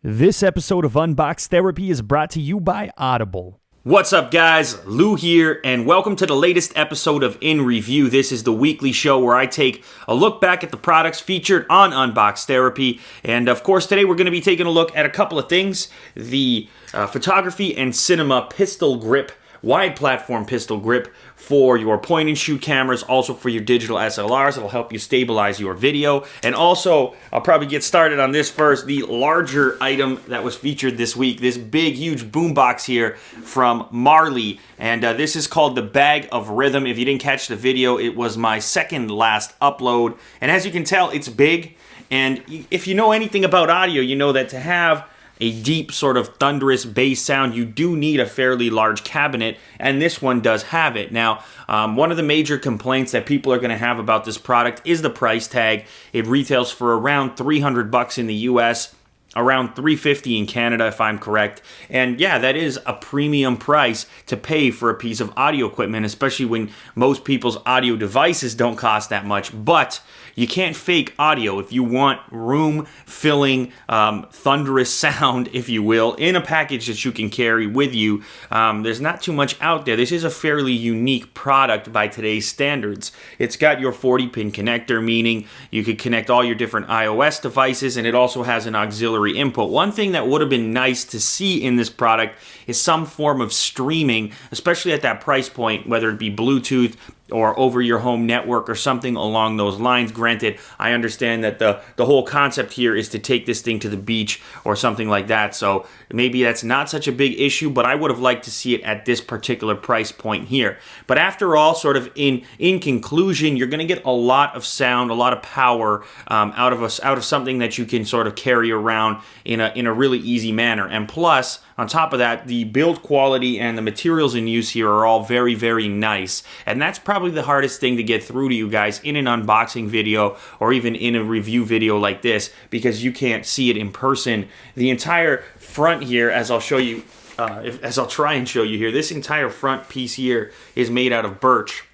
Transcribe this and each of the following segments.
This episode of Unbox Therapy is brought to you by Audible. What's up, guys? Lou here, and welcome to the latest episode of In Review. This is the weekly show where I take a look back at the products featured on Unbox Therapy. And of course, today we're going to be taking a look at a couple of things. The photography and cinema pistol grip, wide platform pistol grip for your point and shoot cameras, also for your digital SLRs. It'll help you stabilize your video. And also, I'll probably get started on this first, the larger item that was featured this week, this big, huge boombox here from Marley. And this is called the Bag of Rythym. If you didn't catch the video, it was my second last upload. And as you can tell, it's big. And if you know anything about audio, you know that to have a deep sort of thunderous bass sound, you do need a fairly large cabinet, and this one does have it. Now, one of the major complaints that people are going to have about this product is the price tag. It retails for around $300 in the US, around $350 in Canada, if I'm correct. And yeah, that is a premium price to pay for a piece of audio equipment, especially when most people's audio devices don't cost that much. But you can't fake audio. If you want room-filling, thunderous sound, if you will, in a package that you can carry with you, there's not too much out there. This is a fairly unique product by today's standards. It's got your 40-pin connector, meaning you could connect all your different iOS devices, and it also has an auxiliary input. One thing that would have been nice to see in this product is some form of streaming, especially at that price point, whether it be Bluetooth or over your home network or something along those lines. Granted, I understand that the whole concept here is to take this thing to the beach or something like that, so maybe that's not such a big issue, but I would have liked to see it at this particular price point here. But after all, sort of in conclusion, you're going to get a lot of sound, a lot of power out of something that you can sort of carry around in a really easy manner. And plus, on top of that, the build quality and the materials in use here are all very, very nice. And that's probably the hardest thing to get through to you guys in an unboxing video or even in a review video like this, because you can't see it in person. The entire front here, as I'll show you, as I'll try and show you here, this entire front piece here is made out of birch.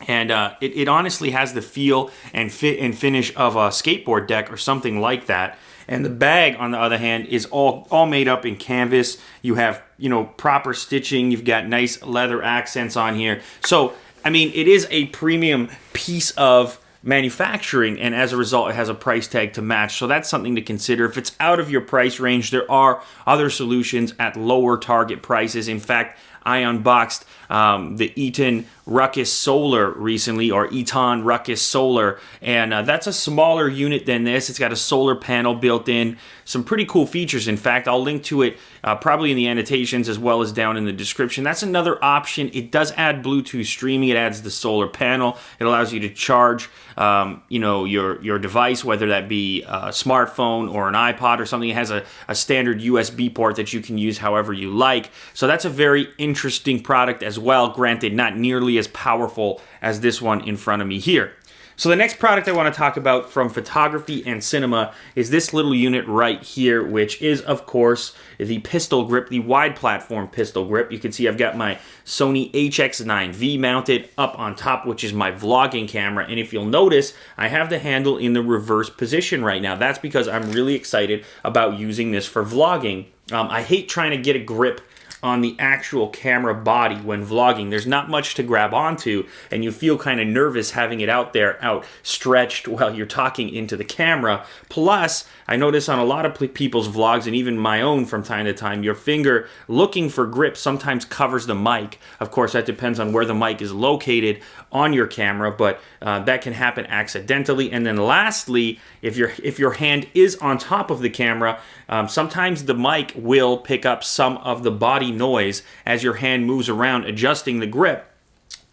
And it honestly has the feel and fit and finish of a skateboard deck or something like that. And the bag, on the other hand, is all made up in canvas. You have, proper stitching. You've got nice leather accents on here. So, I mean, it is a premium piece of manufacturing, and as a result, it has a price tag to match. So that's something to consider. If it's out of your price range, there are other solutions at lower target prices. In fact, I unboxed the Eaton Ruckus Solar recently, or Eaton Ruckus Solar, and that's a smaller unit than this. It's got a solar panel built in, some pretty cool features. In fact, I'll link to it probably in the annotations as well as down in the description. That's another option. It does add Bluetooth streaming. It adds the solar panel. It allows you to charge your device, whether that be a smartphone or an iPod or something. It has a standard USB port that you can use however you like. So that's a very interesting product as well. Granted, not nearly as powerful as this one in front of me here. So the next product I want to talk about from photography and cinema is this little unit right here, which is, of course, the pistol grip, the wide platform pistol grip. You can see I've got my Sony HX9V mounted up on top, which is my vlogging camera. And if you'll notice, I have the handle in the reverse position right now. That's because I'm really excited about using this for vlogging. I hate trying to get a grip on the actual camera body when vlogging. There's not much to grab onto, and you feel kind of nervous having it out there, outstretched while you're talking into the camera. Plus, I notice on a lot of people's vlogs, and even my own from time to time, your finger looking for grip sometimes covers the mic. Of course, that depends on where the mic is located on your camera, but that can happen accidentally. And then lastly, if your hand is on top of the camera, sometimes the mic will pick up some of the body noise as your hand moves around adjusting the grip.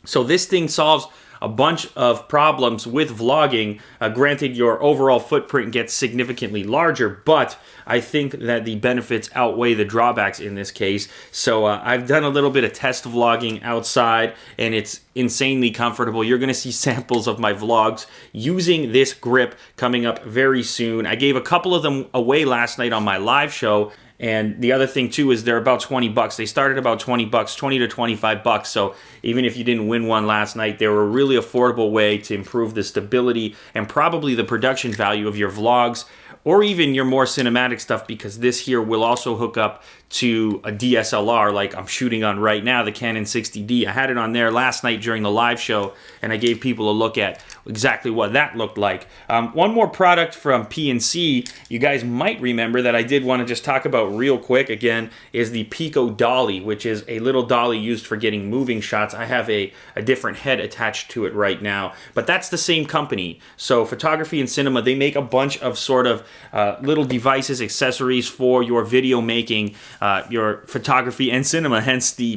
So this thing solves a bunch of problems with vlogging. Granted, your overall footprint gets significantly larger, but I think that the benefits outweigh the drawbacks in this case. So I've done a little bit of test vlogging outside, and it's insanely comfortable. You're going to see samples of my vlogs using this grip coming up very soon. I gave a couple of them away last night on my live show, And the other thing too is they're about $20. They started about $20, 20 to $25. So even if you didn't win one last night, they were a really affordable way to improve the stability and probably the production value of your vlogs, or even your more cinematic stuff, because this here will also hook up to a DSLR like I'm shooting on right now, the Canon 60D. I had it on there last night during the live show, and I gave people a look at exactly what that looked like. One more product from PNC you guys might remember that I did want to just talk about real quick again is the Pico Dolly, which is a little dolly used for getting moving shots. I have a different head attached to it right now, but that's the same company. So Photography and Cinema, they make a bunch of sort of little devices, accessories for your video making, your photography and cinema, hence the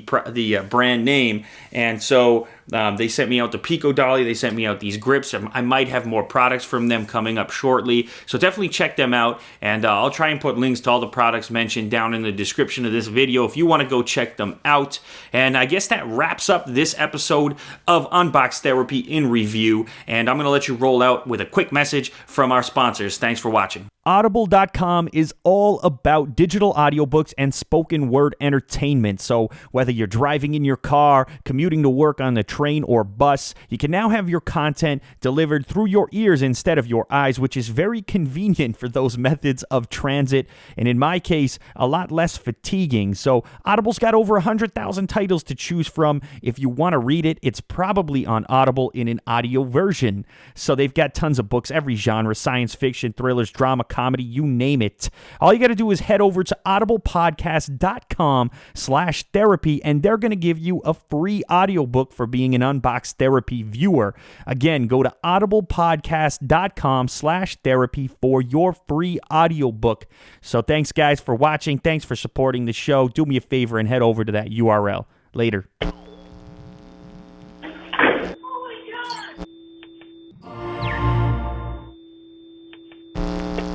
brand name. And so they sent me out the Pico Dolly. They sent me out these grips. I might have more products from them coming up shortly. So definitely check them out. And I'll try and put links to all the products mentioned down in the description of this video if you want to go check them out. And I guess that wraps up this episode of Unbox Therapy in Review. And I'm going to let you roll out with a quick message from our sponsors. Thanks for watching. Audible.com is all about digital audiobooks and spoken word entertainment. So whether you're driving in your car, commuting to work on the train or bus, you can now have your content delivered through your ears instead of your eyes, which is very convenient for those methods of transit, and in my case, a lot less fatiguing. So Audible's got over 100,000 titles to choose from. If you want to read it, it's probably on Audible in an audio version. So they've got tons of books, every genre, science fiction, thrillers, drama, comedy, you name it. All you got to do is head over to audiblepodcast.com/therapy, and they're going to give you a free audiobook for being an Unbox Therapy viewer. Again, go to audiblepodcast.com/therapy for your free audiobook. So thanks, guys, for watching. Thanks for supporting the show. Do me a favor and head over to that URL. Later.